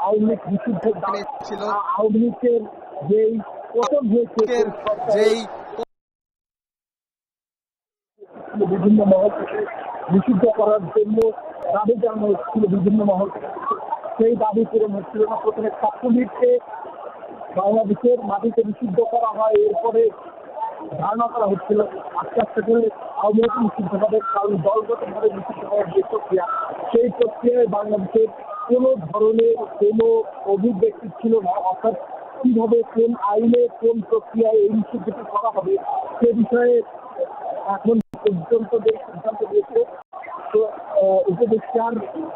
আওয়ামী লীগ নিষিদ্ধের ছিল, আওয়ামী লীগের যেই পতন হয়েছে যেই বিভিন্ন মহল থেকে নিষিদ্ধ করার জন্য দাবি জানানো হচ্ছিল বিভিন্ন মহল থেকে, সেই দাবি পূরণ হচ্ছিল না। প্রথমে ছাত্রলীগকে বাংলাদেশের মাটিতে নিষিদ্ধ করা হয়, এরপরে ধারণা করা হচ্ছিল আস্তে আস্তে করে আওয়ামী লীগ নিষিদ্ধ হবে, কারণ দলগতভাবে নিষিদ্ধ হওয়ার যে প্রক্রিয়া, সেই প্রক্রিয়ায় বাংলাদেশের কোনো ধরনের কোনো অভিব্যক্তি ছিল না। অর্থাৎ কিভাবে কোন আইনে কোন প্রক্রিয়ায় এই নিষিদ্ধটি করা হবে সে বিষয়ে এখন পর্যন্ত যে সিদ্ধান্ত দিয়েছে উপদেষ্টার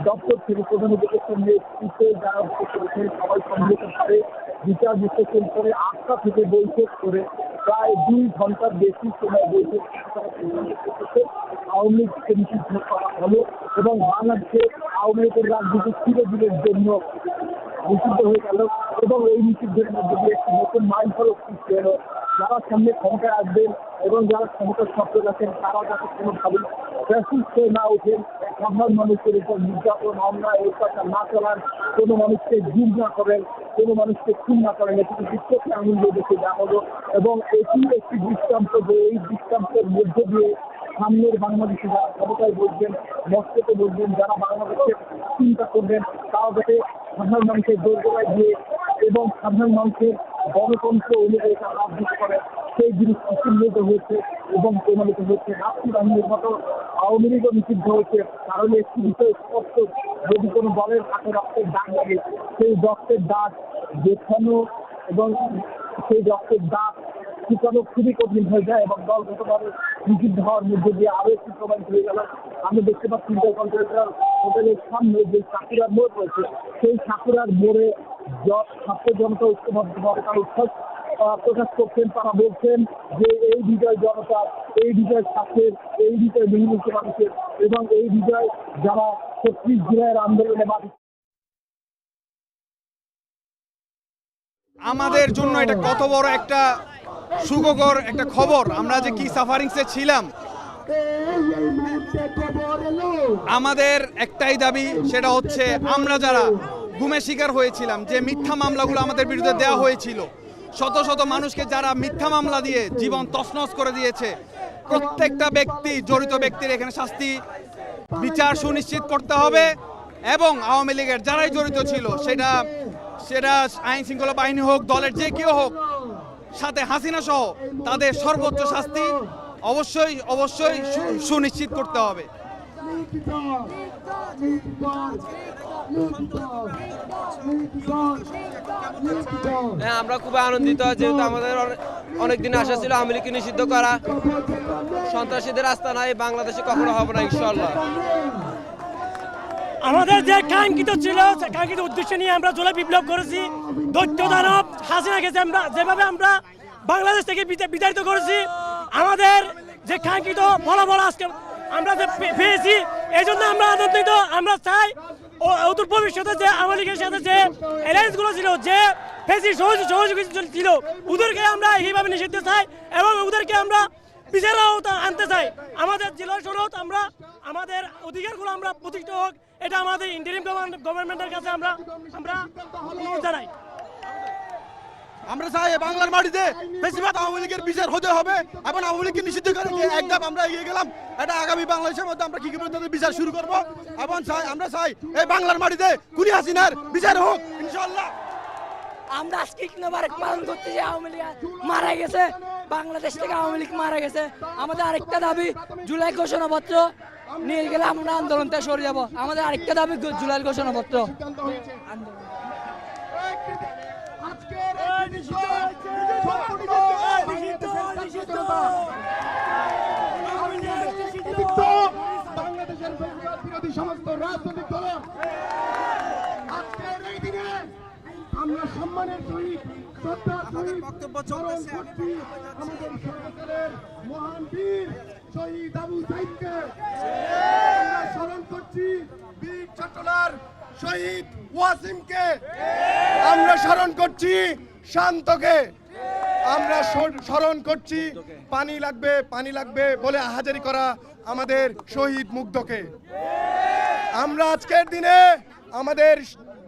দপ্তর থেকে প্রধান উপদেষ্টার নেতৃত্বে যারা করেছেন সবাই সম্মিলিত করে বিচার বিশ্লেষণ করে 8টা থেকে বৈঠক করে প্রায় 2 ঘন্টার বেশি সময় বৈঠক আওয়ামী লীগকে নিষিদ্ধ করা হলো এবং বাংলাদেশে আওয়ামী লীগের রাজনীতি চিরদিনের জন্য নিষিদ্ধ হয়ে গেল এবং এই নিষিদ্ধের মধ্যে দিয়ে একটি নতুন মাইলফলক সৃষ্টি হলো। যারা সামনে ক্ষমতায় আসবেন এবং যারা ক্ষমতার স্বপ্ন রাখেন তারা যাতে কোনোভাবে ফ্যাসিস্ট হয়ে না ওঠেন, সাধারণ মানুষের উপর নির্যাতন অন্যায় অত্যাচার না চালান, কোনো মানুষকে গুম না করেন, কোনো মানুষকে খুন না করেন, এটি বিশ্বকে আনন্দ দেখে দেওয়া হলো এবং এটি একটি দৃষ্টান্ত যে এই দৃষ্টান্তের মধ্যে দিয়ে সামনের বাংলাদেশে যারা ক্ষমতায় বসবেন, মস্তিষ্কে বসবেন, যারা বাংলাদেশে চিন্তা করবেন তারা যাতে সাধারণ মানুষের দোরগোড়ায় দিয়ে এবং সাধারণ মানুষের গণতন্ত্র অনুযায়ী তারা রাজনীতি করে সেই জিনিসটি চিহ্নিত হয়েছে এবং প্রমাণিত হয়েছে। রাষ্ট্রীয় বাহিনীর মতো আওয়ামী লীগও নিষিদ্ধ হয়েছে, কারণ একটি বিষয় স্পষ্ট, যদি কোনো দলের হাতে রক্তের দাগ লাগে সেই রক্তের দাগ দেখানো এবং সেই রক্তের দাগ শুকানো খুবই কঠিন হয়ে যায় এবং দলগতভাবে নিষিদ্ধ হওয়ার মধ্যে দিয়ে আরও একটি প্রমাণিত হয়ে গেল। আমি দেখতে পাচ্ছি ইন্টারকন্টিনেন্টাল হোটেলের সামনে যে সাকুরার মোড় রয়েছে সেই সাকুরার মোড়ে ছাত্র জনতা ঐক্যবদ্ধভাবে তার উচ্ছ্বাস প্রকাশ করছেন। তারা বলছেন যে এই বিজয় জনতা, এই বিজয় ছাত্রের, এই বিজয় মেহনতি মানুষের এবং এই বিজয় যারা 36 জুলাইয়ের আন্দোলনে বাধা। আমাদের জন্য এটা কত বড় একটা সুখকর একটা খবর। আমরা যে কি সাফারিংসে ছিলাম, আমাদের একটাই দাবি, সেটা হচ্ছে আমরা যারা গুমের শিকার হয়েছিলাম, যে মিথ্যা মামলাগুলো আমাদের বিরুদ্ধে দেওয়া হয়েছিল, শত শত মানুষকে যারা মিথ্যা মামলা দিয়ে জীবন তছনছ করে দিয়েছে, প্রত্যেকটা ব্যক্তি, জড়িত ব্যক্তির এখানে শাস্তি বিচার সুনিশ্চিত করতে হবে এবং আওয়ামী লীগের যারাই জড়িত ছিল, সেটা আইন শৃঙ্খলা বাহিনী হোক, দলের যে কেউ হোক, সাথে হাসিনা সহ তাদের সর্বোচ্চ শাস্তি অবশ্যই অবশ্যই সুনিশ্চিত করতে হবে। আমরা খুব আনন্দিত, যেহেতু আমাদের অনেকদিন আশা ছিল আওয়ামী লীগকে নিষিদ্ধ করা। সন্ত্রাসীদের রাস্তা নাই বাংলাদেশে কখনো হবে না ইনশাআল্লাহ। আমাদের যে কাঙ্ক্ষিত ছিল, কাঙ্ক্ষিত উদ্দেশ্য নিয়ে আমরা জুলাই বিপ্লব করেছি। দৈত্য দানব হাসিনা গেছে, আমরা যেভাবে আমরা বাংলাদেশ থেকে বিতাড়িত করেছি, আমাদের যে কাঙ্ক্ষিত ফলাফল আজকে আমরা যে পেয়েছি, এই জন্য আমরা আনন্দিত। আমরা চাই অদূর ভবিষ্যতে যে আওয়ামী লীগের সাথে যে অ্যালায়েন্সগুলো ছিল, যে সহযোগিতা ছিল, ওদেরকে আমরা এইভাবে নিষিদ্ধ চাই এবং ওদেরকে আমরা বিচারাও আনতে চাই। আমাদের জেলার শরৎ আমরা আমাদের অধিকারগুলো আমরা প্রতিষ্ঠিত হোক, এটা আমাদের ইন্টারিম গভর্নমেন্টের কাছে আমরা অনুরোধ জানাই। আমরা চাই বাংলার মাটিতে বেশিরভাগ আওয়ামী লীগের বিচার হতে হবে এবং আওয়ামী লীগকে নিষিদ্ধ করে এক ধাপ আমরা এগিয়ে গেলাম। এটা আগামী বাংলাদেশের মধ্যে আমরা কি তাদের বিচার শুরু করব এবং আমরা চাই এই বাংলার মাটিতে খুনি হাসিনার বিচার হোক ইনশাআল্লাহ। আমরা আজকে পালন করতে যে আওয়ামী লীগ মারা গেছে, বাংলাদেশ থেকে আওয়ামী লীগ মারা গেছে। আমাদের আরেকটা দাবি, জুলাই ঘোষণাপত্র নিয়ে গেলে আমরা আন্দোলন থেকে সরে যাব। আমাদের আরেকটা দাবি জুলাই ঘোষণাপত্র। বাংলাদেশের বিরোধী সমস্ত রাজনৈতিক দল আজকের এই দিনে আমরা সম্মানের সহিত শ্রদ্ধার সহিত স্মরণ করছি আমাদের সরকারের মহান বীর শহীদ আবু সাইদকে। আমরা স্মরণ করছি বীর চট্টলার শহীদ ওয়াসিমকে। আমরা স্মরণ করছি শান্তকে। আমরা স্মরণ করছি পানি লাগবে বলে আহাজারি করা আমাদের শহীদ মুগ্ধকে। আমরা আজকের দিনে আমাদের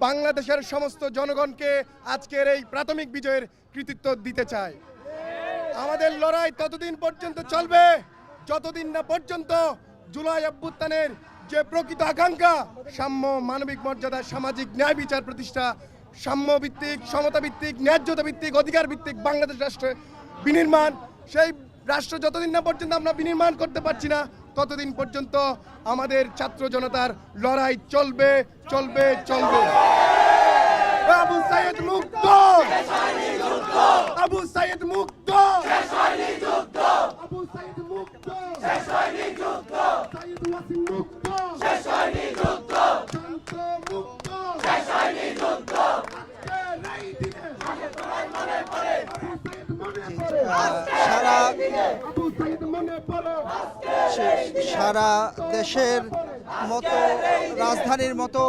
বাংলাদেশের সমস্ত জনগণকে আজকের এই প্রাথমিক বিজয়ের কৃতিত্ব দিতে চাই। আমাদের লড়াই ততদিন পর্যন্ত চলবে যতদিন না পর্যন্ত জুলাই অভ্যুত্থানের যে প্রকৃত আকাঙ্ক্ষা সাম্য, মানবিক মর্যাদা, সামাজিক ন্যায় বিচার প্রতিষ্ঠা, সাম্য ভিত্তিক, সমতা ভিত্তিক, ন্যায্যতা ভিত্তিক, অধিকার ভিত্তিক বাংলাদেশ রাষ্ট্রের বিনির্মাণ, সেই রাষ্ট্র যতদিন না পর্যন্ত আমরা বিনির্মাণ করতে পারছি না ততদিন পর্যন্ত আমাদের ছাত্র জনতার লড়াই চলবে চলবে চলবে। আবু সাইদ মুক্ত, আবু সাইদ মুক্ত, আবু সাইদ মুক্ত, সাইদ ওয়াসিম মুক্ত, শান্ত মুক্ত, সারা দেশের মতো রাজধানীর মতো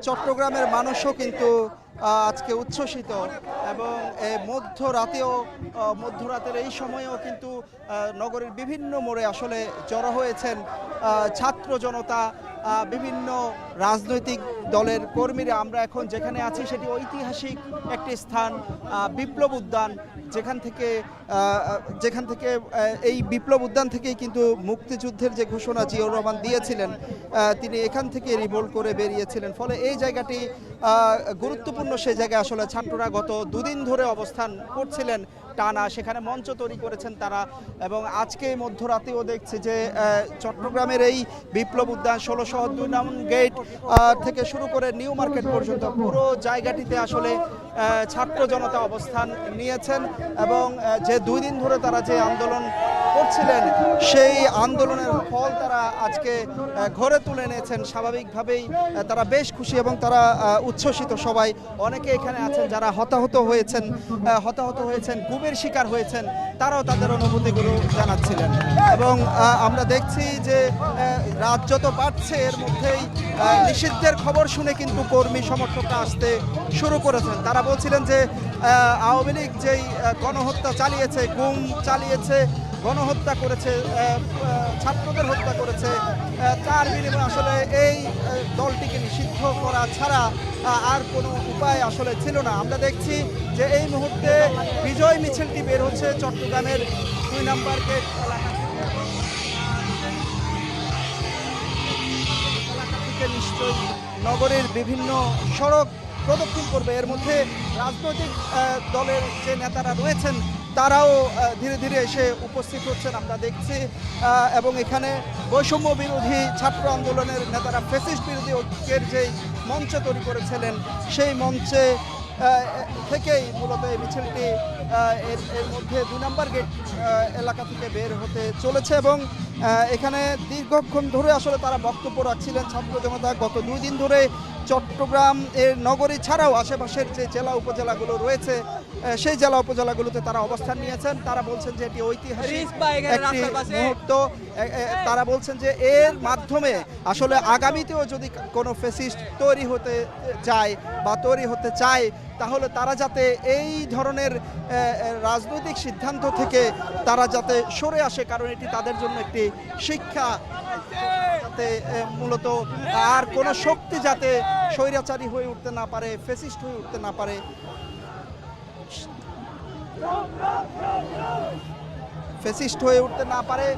চট্টগ্রামের মানুষও কিন্তু আজকে উচ্ছ্বসিত এবং মধ্যরাতের এই সময়েও কিন্তু নগরীর বিভিন্ন মোড়ে আসলে জড়ো হয়েছেন ছাত্র জনতা, বিভিন্ন রাজনৈতিক দলের কর্মীরা। আমরা এখন যেখানে আছি সেটি ঐতিহাসিক একটি স্থান, বিপ্লব উদ্যান, যেখান থেকে এই বিপ্লব উদ্যান থেকেই কিন্তু মুক্তিযুদ্ধের যে ঘোষণা জিয়াউর রহমান দিয়েছিলেন তিনি এখান থেকে রিভোল্ট করে বেরিয়েছিলেন। ফলে এই জায়গাটি গুরুত্বপূর্ণ। সেই জায়গায় আসলে ছাত্ররা গত দুদিন ধরে অবস্থান করছিলেন টানা, সেখানে মঞ্চ তৈরি করেছেন তারা। এবং আজকে মধ্যরাতেও দেখছি যে চট্টগ্রামের এই বিপ্লব উদ্যান 1602 নং গেট থেকে শুরু করে নিউ মার্কেট পর্যন্ত পুরো জায়গাটিতে আসলে ছাত্র জনতা অবস্থান নিয়েছেন এবং যে 2 দিন ধরে তারা যে আন্দোলন করছিলেন সেই আন্দোলনের ফল তারা আজকে ঘরে তুলে নিয়েছেন। স্বাভাবিকভাবেই তারা বেশ খুশি এবং তারা উচ্ছ্বসিত সবাই। অনেকে এখানে আছেন যারা হতাহত হয়েছেন, গুমের শিকার হয়েছেন, তারাও তাদের অনুভূতিগুলো জানাচ্ছিলেন। এবং আমরা দেখছি যে রাত যত বাড়ছে এর মধ্যেই নিষিদ্ধের খবর শুনে কিন্তু কর্মী সমর্থকরা আসতে শুরু করেছেন। তারা বলছিলেন যে আওয়ামী লীগ যেই গণহত্যা চালিয়েছে, গুম চালিয়েছে, গণহত্যা করেছে, ছাত্রদের হত্যা করেছে, তার বিনিময়ে আসলে এই দলটিকে নিষিদ্ধ করা ছাড়া আর কোনো উপায় আসলে ছিল না। আমরা দেখছি যে এই মুহূর্তে বিজয় মিছিলটি বের হচ্ছে চট্টগ্রামের 2 নম্বর গেট এলাকা থেকে। নিশ্চয়ই নগরীর বিভিন্ন সড়ক প্রদক্ষিণ করবে। এর মধ্যে রাজনৈতিক দলের যে নেতারা রয়েছেন তারাও ধীরে ধীরে এসে উপস্থিত হচ্ছেন আমরা দেখছি। এবং এখানে বৈষম্য বিরোধী ছাত্র আন্দোলনের নেতারা ফ্যাসিস্ট বিরোধী ঐক্যের যেই মঞ্চ তৈরি করেছিলেন সেই মঞ্চে থেকেই মূলত এই মিছিলটি এর মধ্যে 2 নম্বর গেট এলাকা থেকে বের হতে চলেছে। এবং এখানে দীর্ঘক্ষণ ধরে আসলে তারা বক্তব্য রাখছিলেন ছাত্র জনতা। গত 2 দিন ধরে চট্টগ্রাম এর নগরী ছাড়াও আশেপাশের যে জেলা উপজেলাগুলো রয়েছে সেই জেলা উপজেলাগুলোতে তারা অবস্থান নিয়েছেন। তারা বলছেন যে এটি ঐতিহাসিক একটি মুহূর্ত। তারা বলছেন যে এর মাধ্যমে আসলে আগামীতেও যদি কোনো ফ্যাসিস্ট তৈরি হতে চায় তাহলে তারা যাতে এই ধরনের রাজনৈতিক সিদ্ধান্ত থেকে তারা যাতে সরে আসে, কারণ এটি তাদের জন্য একটি শিক্ষা, যাতে মূলত আর কোনো শক্তি যাতে স্বৈরাচারী হয়ে উঠতে না পারে, ফ্যাসিস্ট হয়ে উঠতে না পারে।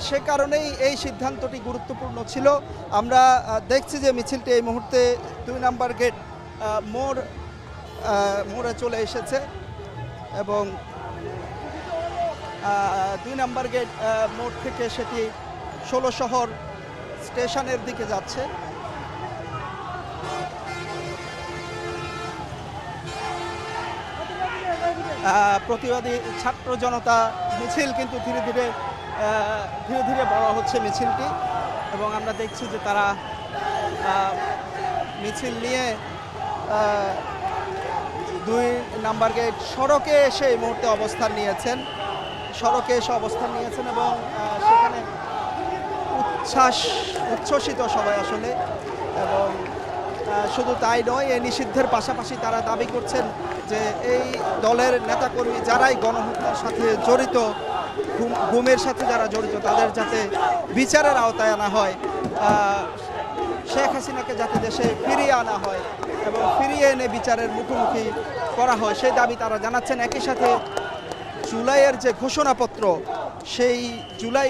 সে কারণেই এই সিদ্ধান্তটি গুরুত্বপূর্ণ ছিল। আমরা দেখছি যে মিছিলটি এই মুহূর্তে 2 নম্বর গেট মোড়ে চলে এসেছে এবং 2 নম্বর গেট মোড় থেকে সেটি 16 শহর স্টেশনের দিকে যাচ্ছে। প্রতিবাদী ছাত্র জনতা মিছিল কিন্তু ধীরে ধীরে বড় হচ্ছে মিছিলটি। এবং আমরা দেখছি যে তারা মিছিল নিয়ে 2 নম্বর গেট সড়কে এসে এই মুহূর্তে অবস্থান নিয়েছেন এবং সেখানে উচ্ছ্বসিত সবাই আসলে। এবং শুধু তাই নয়, এই নিষিদ্ধের পাশাপাশি তারা দাবি করছেন যে এই দলের নেতাকর্মী যারাই গণহত্যার সাথে জড়িত, গুমের সাথে যারা জড়িত, তাদের যাতে বিচারের আওতায় আনা হয়, শেখ হাসিনাকে যাতে দেশে ফিরিয়ে আনা হয়। এবং ফিরিয়ে এনে বিচারের মুখোমুখি করা হয় সেই দাবি তারা জানাচ্ছেন। একই সাথে জুলাইয়ের যে ঘোষণাপত্র, সেই জুলাই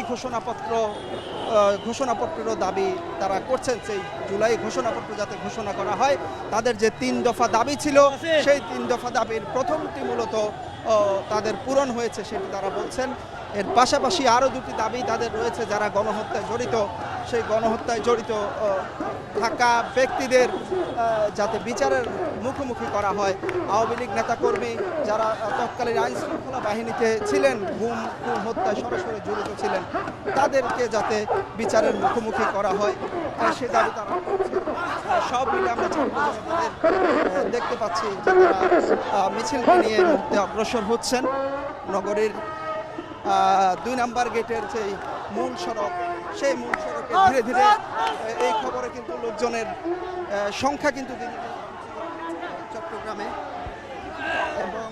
ঘোষণাপত্রেরও দাবি তারা করছেন। সেই জুলাই ঘোষণাপত্র যাতে ঘোষণা করা হয়। তাদের যে 3 দফা দাবি ছিল, সেই 3 দফা দাবির প্রথমটি মূলত তাদের পূরণ হয়েছে সেটি তারা বলছেন। এর পাশাপাশি আরও 2টি দাবি তাদের রয়েছে যারা গণহত্যায় জড়িত, সেই গণহত্যায় জড়িত থাকা ব্যক্তিদের যাতে বিচারের মুখোমুখি করা হয়। আওয়ামী লীগ নেতাকর্মী যারা তৎকালীন আইন শৃঙ্খলা বাহিনীতে ছিলেন, গুম হত্যায় সরাসরি জড়িত ছিলেন, তাদেরকে যাতে বিচারের মুখোমুখি করা হয় সে দাবি তারা করছে। সব মিলে আমরা দেখতে পাচ্ছি যে তারা মিছিলকে নিয়ে এই মুহূর্তে অগ্রসর হচ্ছেন। নগরীর 2 নম্বর গেটের যে মূল সড়ক, সেই মূল সড়কে ধীরে ধীরে এই খবরে কিন্তু লোকজনের সংখ্যা কিন্তু দিনে দিনে চট্টগ্রামে। এবং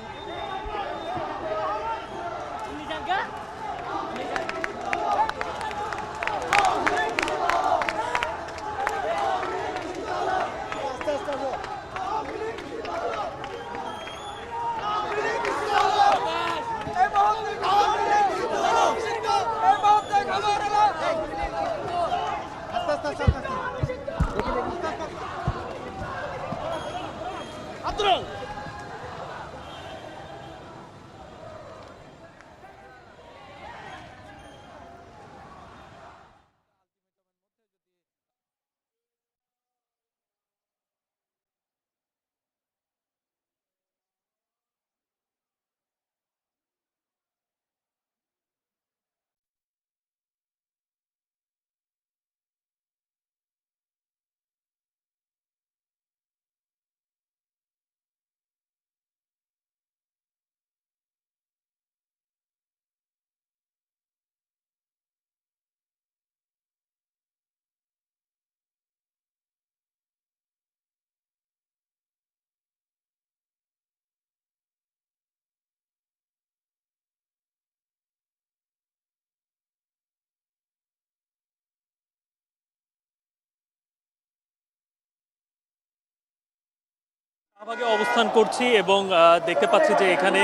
শাহবাগে অবস্থান করছি এবং দেখতে পাচ্ছি যে এখানে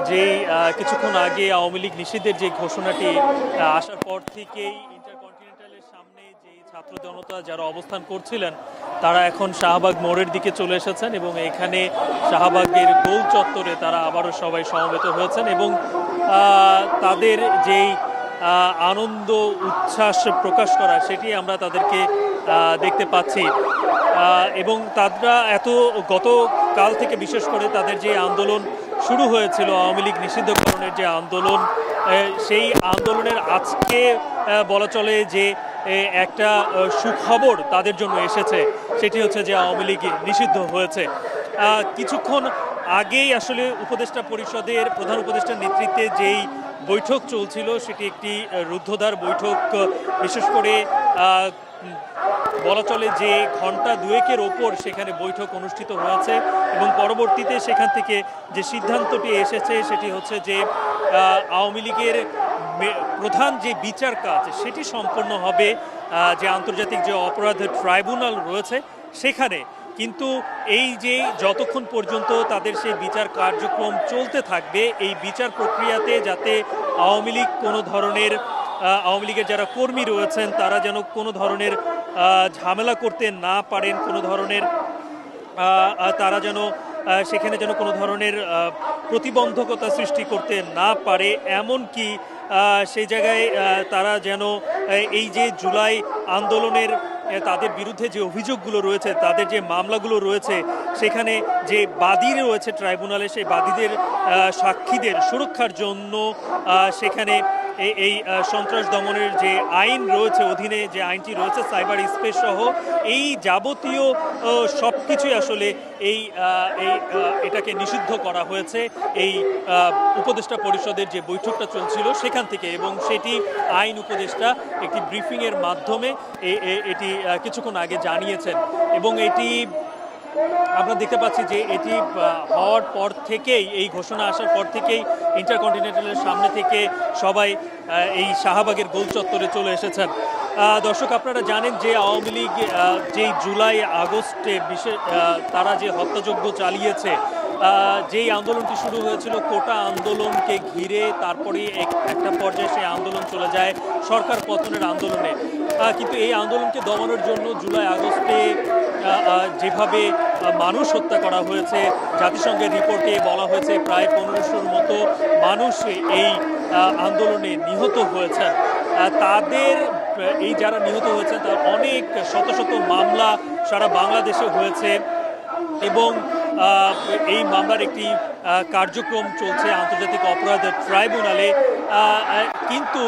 যেই কিছুক্ষণ আগে আওয়ামী লীগ নিষিদ্ধের যে ঘোষণাটি আসার পর থেকেই ইন্টারকন্টিনেন্টালের সামনে যে ছাত্র জনতা যারা অবস্থান করছিলেন তারা এখন শাহবাগ মোড়ের দিকে চলে এসেছেন এবং এখানে শাহবাগের গোল চত্বরে তারা আবারও সবাই সমবেত হয়েছেন এবং তাদের যেই আনন্দ উচ্ছ্বাস প্রকাশ করা সেটি আমরা তাদেরকে দেখতে পাচ্ছি। এবং তারা গতকাল থেকে বিশেষ করে তাদের যে আন্দোলন শুরু হয়েছিল আওয়ামী লীগ নিষিদ্ধকরণের যে আন্দোলন, সেই আন্দোলনের আজকে বলা চলে যে একটা সুখবর তাদের জন্য এসেছে, সেটি হচ্ছে যে আওয়ামী লীগ নিষিদ্ধ হয়েছে। কিছুক্ষণ আগেই আসলে উপদেষ্টা পরিষদের প্রধান উপদেষ্টার নেতৃত্বে যেই বৈঠক চলছিল সেটি একটি রুদ্ধদ্বার বৈঠক, বিশেষ করে বলা চলে যে ঘন্টা 2-এর ওপর সেখানে বৈঠক অনুষ্ঠিত হয়েছে এবং পরবর্তীতে সেখান থেকে যে সিদ্ধান্তটি এসেছে সেটি হচ্ছে যে আওয়ামী লীগের প্রধান যে বিচার কাজ সেটি সম্পন্ন হবে যে আন্তর্জাতিক যে অপরাধ ট্রাইব্যুনাল রয়েছে সেখানে। কিন্তু এই যে যতক্ষণ পর্যন্ত তাদের সেই বিচার কার্যক্রম চলতে থাকবে, এই বিচার প্রক্রিয়াতে যাতে আওয়ামী লীগ কোনো ধরনের আওয়ামী লীগের যারা কর্মী রয়েছেন তারা যেন কোনো ধরনের ঝামেলা করতে না পারেন, কোনো ধরনের তারা যেন সেখানে যেন কোনো ধরনের প্রতিবন্ধকতা সৃষ্টি করতে না পারে, এমনকি সেই জায়গায় তারা যেন এই যে জুলাই আন্দোলনের তাদের বিরুদ্ধে যে অভিযোগগুলো রয়েছে, তাদের যে মামলাগুলো রয়েছে, সেখানে যে বাদী রয়েছে ট্রাইব্যুনালে, সেই বাদীদের সাক্ষীদের সুরক্ষার জন্য সেখানে এই সন্ত্রাস দমনের যে আইন রয়েছে, অধীনে যে আইনটি রয়েছে সাইবার স্পেস সহ এই যাবতীয় সব কিছুই আসলে এটাকে নিষিদ্ধ করা হয়েছে এই উপদেষ্টা পরিষদের যে বৈঠকটা চলছিল সেখান থেকে। এবং সেটি আইন উপদেষ্টা একটি ব্রিফিংয়ের মাধ্যমে এটি কিছুক্ষণ আগে জানিয়েছেন এবং এটি আমরা দেখতে পাচ্ছি যে এটি হওয়ার পর থেকেই, এই ঘোষণা আসার পর থেকেই ইন্টারকন্টিনেন্টালের সামনে থেকে সবাই এই শাহবাগের গোল চত্বরে চলে এসেছেন। দর্শক, আপনারা জানেন যে আওয়ামী লীগ যেই জুলাই আগস্টে তারা যে হত্যাযজ্ঞ চালিয়েছে, যেই আন্দোলনটি শুরু হয়েছিল কোটা আন্দোলনকে ঘিরে, তারপরে একটা পর্যায়ে সেই আন্দোলন চলে যায় সরকার পতনের আন্দোলনে। কিন্তু এই আন্দোলনকে দমানোর জন্য জুলাই আগস্টে যেভাবে মানুষ হত্যা করা হয়েছে, জাতিসংঘের রিপোর্টে বলা হয়েছে প্রায় 1500-র মতো মানুষ এই আন্দোলনে নিহত হয়েছেন। তাদের এই যারা নিহত হয়েছেন তার অনেক শত শত মামলা সারা বাংলাদেশে হয়েছে এবং এই মামলার একটি কার্যক্রম চলছে আন্তর্জাতিক অপরাধ ট্রাইব্যুনালে। কিন্তু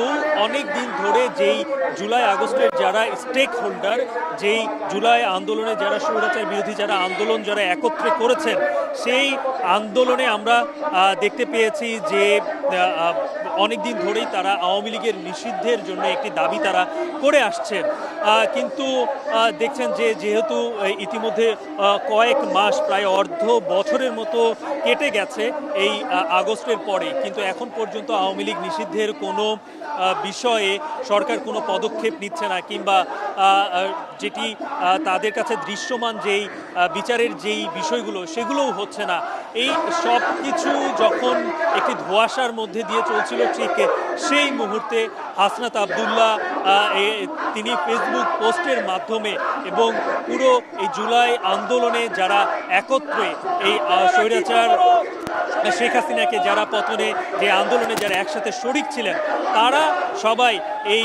অনেক দিন ধরে যেই জুলাই আগস্টের যারা স্টেক হোল্ডার, যেই জুলাই আন্দোলনে যারা স্বৈরাচার বিরোধী যারা আন্দোলন যারা একত্রে করেছেন, সেই আন্দোলনে আমরা দেখতে পেয়েছি যে অনেক দিন ধরেই তারা আওয়ামী লীগের নিষিদ্ধের জন্য একটি দাবি তারা করে আসছেন। কিন্তু দেখছেন যে যেহেতু ইতিমধ্যে কয়েক মাস, প্রায় অর্ধ বছরের মতো কেটে গেছে এই আগস্টের পরে, কিন্তু এখন পর্যন্ত আওয়ামী লীগ নিষিদ্ধের কোনো বিষয়ে সরকার কোনো পদক্ষেপ নিচ্ছে না, কিংবা যেটি তাদের কাছে দৃশ্যমান যেই বিচারের যেই বিষয়গুলো সেগুলোও হচ্ছে না। এই সব কিছু যখন একটি ধোঁয়াশার মধ্যে দিয়ে চলছিল, ঠিক সেই মুহূর্তে হাসনাত আবদুল্লাহ তিনি ফেসবুক পোস্টের মাধ্যমে এবং পুরো এই জুলাই আন্দোলনে যারা একত্রে এই স্বৈরাচার শেখ হাসিনাকে যারা পতনে যে আন্দোলনে যারা একসাথে শরিক ছিলেন, তারা সবাই এই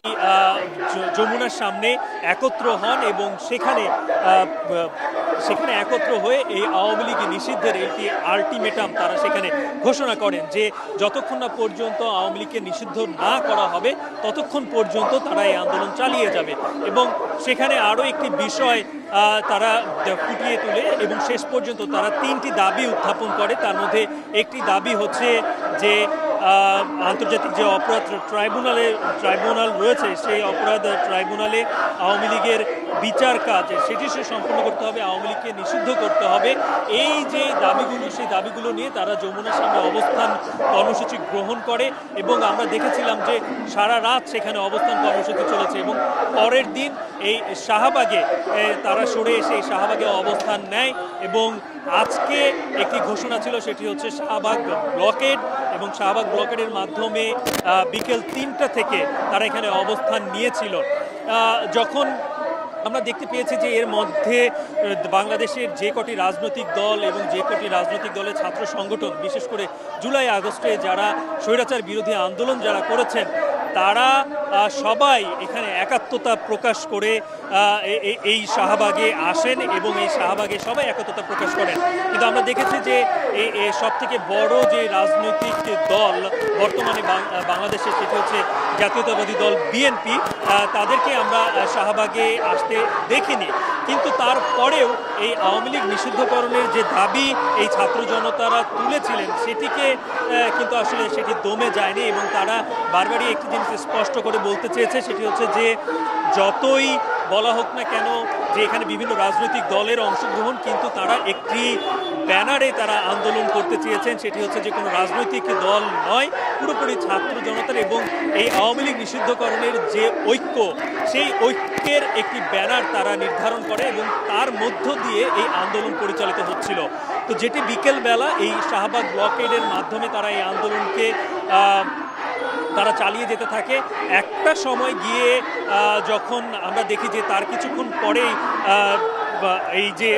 যমুনার সামনে একত্র হন এবং সেখানে একত্র হয়ে এই আওয়ামী লীগ নিষিদ্ধের একটি আলটিমেটাম তারা সেখানে ঘোষণা করেন যে যতক্ষণ না পর্যন্ত আওয়ামী লীগকে নিষিদ্ধ না করা হবে ততক্ষণ পর্যন্ত তারা এই আন্দোলন চালিয়ে যাবে। এবং সেখানে আরও একটি বিষয় তারা ফুটিয়ে তোলে এবং শেষ পর্যন্ত তারা 3টি দাবি উত্থাপন করে। তার মধ্যে একটি দাবি হচ্ছে যে আন্তর্জাতিক যে অপরাধ ট্রাইব্যুনাল রয়েছে, সেই অপরাধ ট্রাইব্যুনালে আওয়ামী লীগের বিচার কাজ সেটি সম্পন্ন করতে হবে, আওয়ামী লীগকে নিষিদ্ধ করতে হবে। এই যে দাবিগুলো, সেই দাবিগুলো নিয়ে তারা যমুনার সামনে অবস্থান কর্মসূচি গ্রহণ করে এবং আমরা দেখেছিলাম যে সারা রাত সেখানে অবস্থান কর্মসূচি চলেছে এবং পরের দিন এই শাহবাগে তারা সরে এসে এই শাহবাগে অবস্থান নেয় এবং আজকে একটি ঘোষণা ছিল, সেটি হচ্ছে শাহবাগ ব্লকেড এবং শাহবাগ ব্লকেডের মাধ্যমে বিকেল 3টা থেকে তারা এখানে অবস্থান নিয়েছিল। যখন আমরা দেখতে পেয়েছি যে এর মধ্যে বাংলাদেশের যে কটি রাজনৈতিক দল এবং যে কটি রাজনৈতিক দলের ছাত্র সংগঠন, বিশেষ করে জুলাই আগস্টে যারা স্বৈরাচার বিরোধী আন্দোলন যারা করেছেন, তারা সবাই এখানে একাত্মতা প্রকাশ করে এই শাহবাগে আসেন এবং এই শাহবাগে সবাই একাত্মতা প্রকাশ করেন। কিন্তু আমরা দেখেছি যে এই সব থেকে বড় যে রাজনৈতিক দল বর্তমানে বাংলাদেশে, সেটি হচ্ছে জাতীয়তাবাদী দল বিএনপি, তাদেরকে আমরা শাহবাগে আসতে দেখিনি। কিন্তু তারপরেও এই আওয়ামী লীগ নিষিদ্ধকরণের যে দাবি এই ছাত্র জনতারা তুলেছিলেন, সেটিকে কিন্তু আসলে সেটি দমে যায়নি এবং তারা বারবারই একটি জিনিস স্পষ্ট করে বলতে চেয়েছে, সেটি হচ্ছে যে যতই বলা হোক না কেন যে এখানে বিভিন্ন রাজনৈতিক দলের অংশগ্রহণ, কিন্তু তারা একটি ব্যানারে তারা আন্দোলন করতে চেয়েছেন, সেটি হচ্ছে যে কোনো রাজনৈতিক দল নয়, পুরোপুরি ছাত্র জনতার এবং এই আওয়ামী লীগ নিষিদ্ধকরণের যে ঐক্য, সেই ঐক্যের একটি ব্যানার তারা নির্ধারণ করে এবং তার মধ্য দিয়ে এই আন্দোলন পরিচালিত হচ্ছিল। তো যেটি বিকেলবেলা এই শাহবাগ ব্লকেডের মাধ্যমে তারা এই আন্দোলনকে তারা চালিয়ে যেতে থাকে। একটা সময় গিয়ে যখন আমরা দেখি যে তার কিছুক্ষণ পরেই এই যে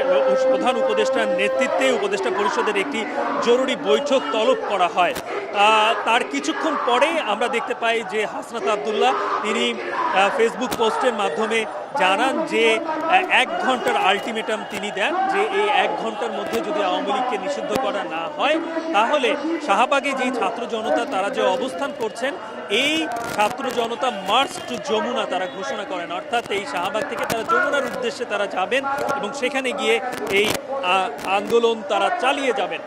প্রধান উপদেষ্টার নেতৃত্বে উপদেষ্টা পরিষদের একটি জরুরি বৈঠক তলব করা হয়, তার কিছুক্ষণ পরে আমরা দেখতে পাই যে হাসনাত আবদুল্লাহ তিনি ফেসবুক পোস্টের মাধ্যমে জানান যে 1 ঘন্টার আলটিমেটাম তিনি দেন, যে এই 1 ঘন্টার মধ্যে যদি আওয়ামী লীগকে নিষিদ্ধ করা না হয় তাহলে শাহবাগে যেই ছাত্র জনতা তারা যে অবস্থান করছেন, এই ছাত্র জনতা মার্চ টু যমুনা তারা ঘোষণা করেন, অর্থাৎ এই শাহবাগ থেকে তারা যমুনার উদ্দেশ্যে তারা যাবেন এবং সেখানে গিয়ে এই আন্দোলন তারা চালিয়ে যাবেন।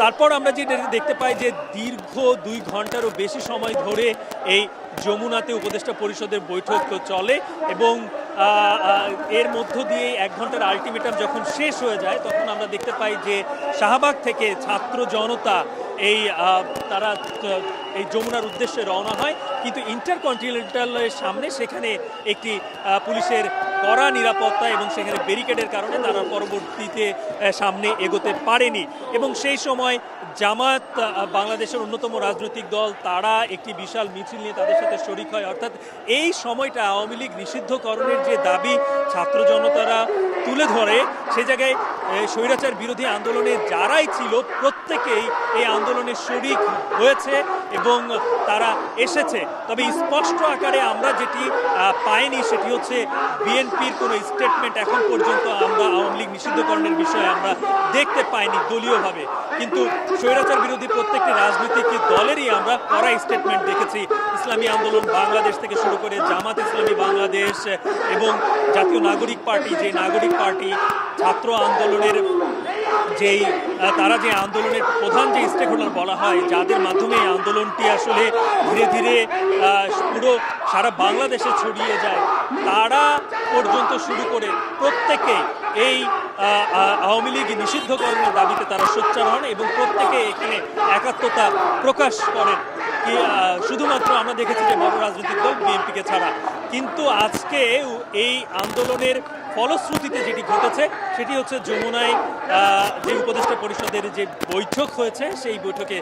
তারপর আমরা যেটা দেখতে পাই যে দীর্ঘ 2 ঘন্টারও বেশি সময় ধরে এই যমুনাতে উপদেষ্টা পরিষদের বৈঠক চলে এবং এর মধ্য দিয়ে 1 ঘন্টার আলটিমেটাম যখন শেষ হয়ে যায় তখন আমরা দেখতে পাই যে শাহবাগ থেকে ছাত্র জনতা তারা এই যমুনার উদ্দেশ্যে রওনা হয়, কিন্তু ইন্টারকন্টিনেন্টালের সামনে সেখানে একটি পুলিশের কড়া নিরাপত্তা এবং সেখানে ব্যারিকেডের কারণে তারা পরবর্তীতে সামনে এগোতে পারেনি। এবং সেই সময় জামাত, বাংলাদেশের অন্যতম রাজনৈতিক দল, তারা একটি বিশাল মিছিল নিয়ে তাদের সাথে শরিক হয়। অর্থাৎ এই সময়টা আওয়ামী লীগ নিষিদ্ধকরণের যে দাবি ছাত্র জনতারা তুলে ধরে, সে জায়গায় স্বৈরাচার বিরোধী আন্দোলনে যারাই ছিল প্রত্যেকেই এই আন্দোলনে শরিক হয়েছে এবং তারা এসেছে। তবে স্পষ্ট আকারে আমরা যেটি পাইনি সেটি হচ্ছে বিএনপির কোনো স্টেটমেন্ট এখন পর্যন্ত আমরা আওয়ামী লীগ নিষিদ্ধকরণের বিষয়ে আমরা দেখতে পাইনি দলীয়ভাবে, কিন্তু স্বৈরাচার বিরোধী প্রত্যেকটি রাজনৈতিক দলেরই আমরা কড়া স্টেটমেন্ট দেখেছি। ইসলামী আন্দোলন বাংলাদেশ থেকে শুরু করে জামাত ইসলামী বাংলাদেশ এবং জাতীয় নাগরিক পার্টি, যে নাগরিক পার্টি ছাত্র আন্দোলনের তারা যে আন্দোলনের প্রধান যে স্টেক হোল্ডার বলা হয়, যাদের মাধ্যমে এই আন্দোলনটি আসলে ধীরে ধীরে পুরো সারা বাংলাদেশে ছড়িয়ে যায়, তারা পর্যন্ত শুরু করে প্রত্যেকে এই আওয়ামী লীগ নিষিদ্ধকরণের দাবিতে তারা সোচ্চার হন এবং প্রত্যেকে এখানে একাত্মতা প্রকাশ করেন। শুধুমাত্র আমরা দেখেছি যে বড় রাজনৈতিক দল বিএনপিকে ছাড়া। কিন্তু আজকে এই আন্দোলনের ফলশ্রুতিতে যেটি ঘটেছে সেটি হচ্ছে যমুনায় যে উপদেষ্টা পরিষদের যে বৈঠক হয়েছে, সেই বৈঠকে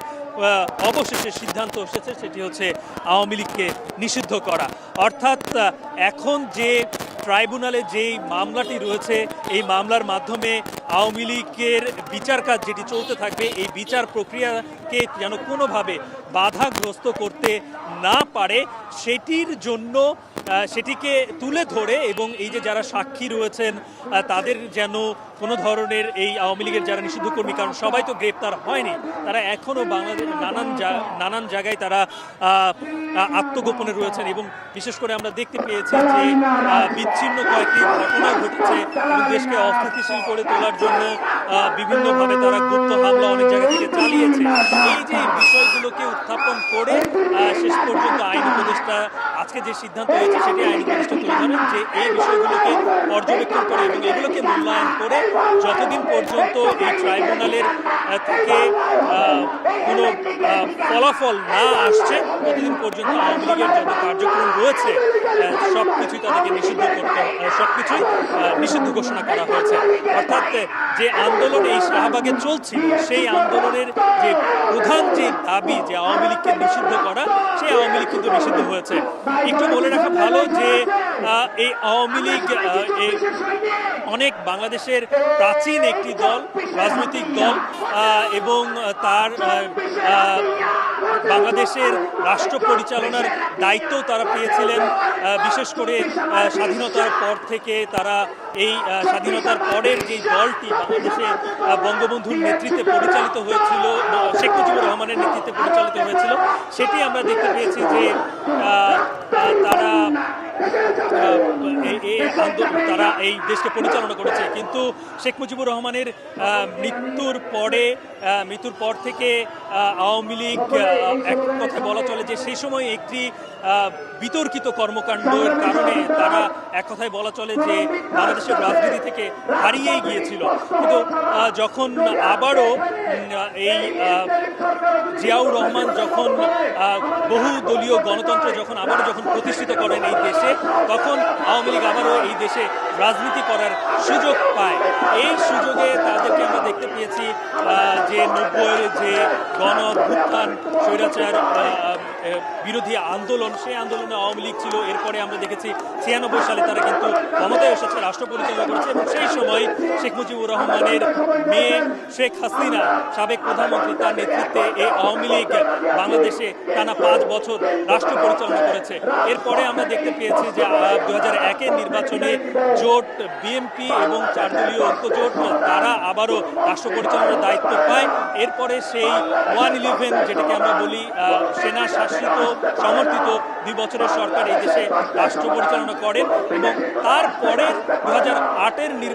অবশেষে সিদ্ধান্ত এসেছে সেটি হচ্ছে আওয়ামী লীগকে নিষিদ্ধ করা। অর্থাৎ এখন যে ট্রাইব্যুনালে যেই মামলাটি রয়েছে, এই মামলার মাধ্যমে আওয়ামী লীগের বিচার কাজ যেটি চলতে থাকবে, এই বিচার প্রক্রিয়াকে যেন কোনোভাবে বাধাগ্রস্ত করতে না পারে সেটির জন্য সেটিকে তুলে ধরে এবং এই যে যারা সাক্ষী রয়েছেন তাদের যেন কোনো ধরনের এই আওয়ামী লীগের যারা নিষিদ্ধ কর্মী, কারণ সবাই তো গ্রেপ্তার হয়নি, তারা এখনও বাংলাদেশ নানান জায়গায় তারা আত্মগোপনে রয়েছেন। এবং বিশেষ করে আমরা দেখতে পেয়েছি যে বিচ্ছিন্ন কয়েকটি ঘটনা ঘটেছে এবং দেশকে অস্থিতিশীল করে তোলার জন্য বিভিন্নভাবে তারা গুপ্ত হামলা অনেক জায়গা থেকে চালিয়েছে। এই যে বিষয়গুলোকে উত্থাপন করে শেষ পর্যন্ত আইন উপদেষ্টা আজকে যে সিদ্ধান্ত হয়েছে সেটি আইন উপদেষ্টা তুলে ধরেন যে এই বিষয়গুলোকে পর্যবেক্ষণ করে এবং এগুলোকে মূল্যায়ন করে যতদিন পর্যন্ত এই ট্রাইব্যুনালের থেকে কোনো ফলাফল না আসছে ততদিন পর্যন্ত আওয়ামী লীগের যত কার্যক্রম রয়েছে সবকিছুই তাদেরকে সবকিছুই নিষিদ্ধ ঘোষণা করা হয়েছে। অর্থাৎ যে আন্দোলন এই শাহবাগে চলছিল, সেই আন্দোলনের যে প্রধান যে দাবি যে আওয়ামী লীগকে নিষিদ্ধ করা, সেই আওয়ামী লীগ কিন্তু নিষিদ্ধ হয়েছে। একটু বলে রাখা ভালো যে এই আওয়ামী লীগ অনেক বাংলাদেশের প্রাচীন একটি দল, রাজনৈতিক দল এবং তার বাংলাদেশের রাষ্ট্র পরিচালনার দায়িত্বও তারা পেয়েছিলেন। বিশেষ করে স্বাধীনতার পর থেকে তারা এই স্বাধীনতার পরের যে দলটি বাংলাদেশে বঙ্গবন্ধুর নেতৃত্বে পরিচালিত হয়েছিল, শেখ মুজিবুর রহমানের নেতৃত্বে পরিচালিত হয়েছিল, সেটি আমরা দেখতে পেয়েছি যে তারা এই দেশকে পরিচালনা করেছে। কিন্তু শেখ মুজিবুর রহমানের মৃত্যুর পর থেকে আওয়ামী লীগ এক কথা বলা চলে যে সেই সময় একটি বিতর্কিত কর্মকাণ্ডের কারণে তারা এক কথায় বলা চলে যে বাংলাদেশের রাজনীতি থেকে হারিয়েই গিয়েছিল। কিন্তু যখন আবারও এই জিয়াউর রহমান যখন বহুদলীয় গণতন্ত্র যখন প্রতিষ্ঠিত করেন এই দেশে, তখন আওয়ামী লীগ আবারও এই দেশে রাজনীতি করার সুযোগ পায়। এই সুযোগে তাদেরকে আমরা দেখতে পেয়েছি যে 90-এর যে গণ অভ্যুত্থান, স্বৈরাচার বিরোধী আন্দোলন, সেই আন্দোলনে আওয়ামী লীগ ছিল। এরপরে আমরা দেখেছি 96 সালে তারা কিন্তু ক্ষমতায় এসেছে, রাষ্ট্র পরিচালনা করেছে এবং সেই সময় শেখ মুজিবুর রহমানের মেয়ে শেখ হাসিনা, সাবেক প্রধানমন্ত্রী, তার নেতৃত্বে এই আওয়ামী লীগ বাংলাদেশে টানা 5 বছর রাষ্ট্র পরিচালনা করেছে। এরপরে আমরা দেখতে পেয়েছি যে 2001-এর নির্বাচনে জোট বিএনপি এবং 4 দলীয় ঐক্যজোট তারা আবারও রাষ্ট্র পরিচালনার দায়িত্ব পায়। এরপরে সেই 111 যেটাকে আমরা বলি সেনা শাসিত সমর্থিত 2 বছরের সরকার এই দেশে রাষ্ট্র পরিচালনা করেন এবং তারপরে 2008-এর নির্বাচন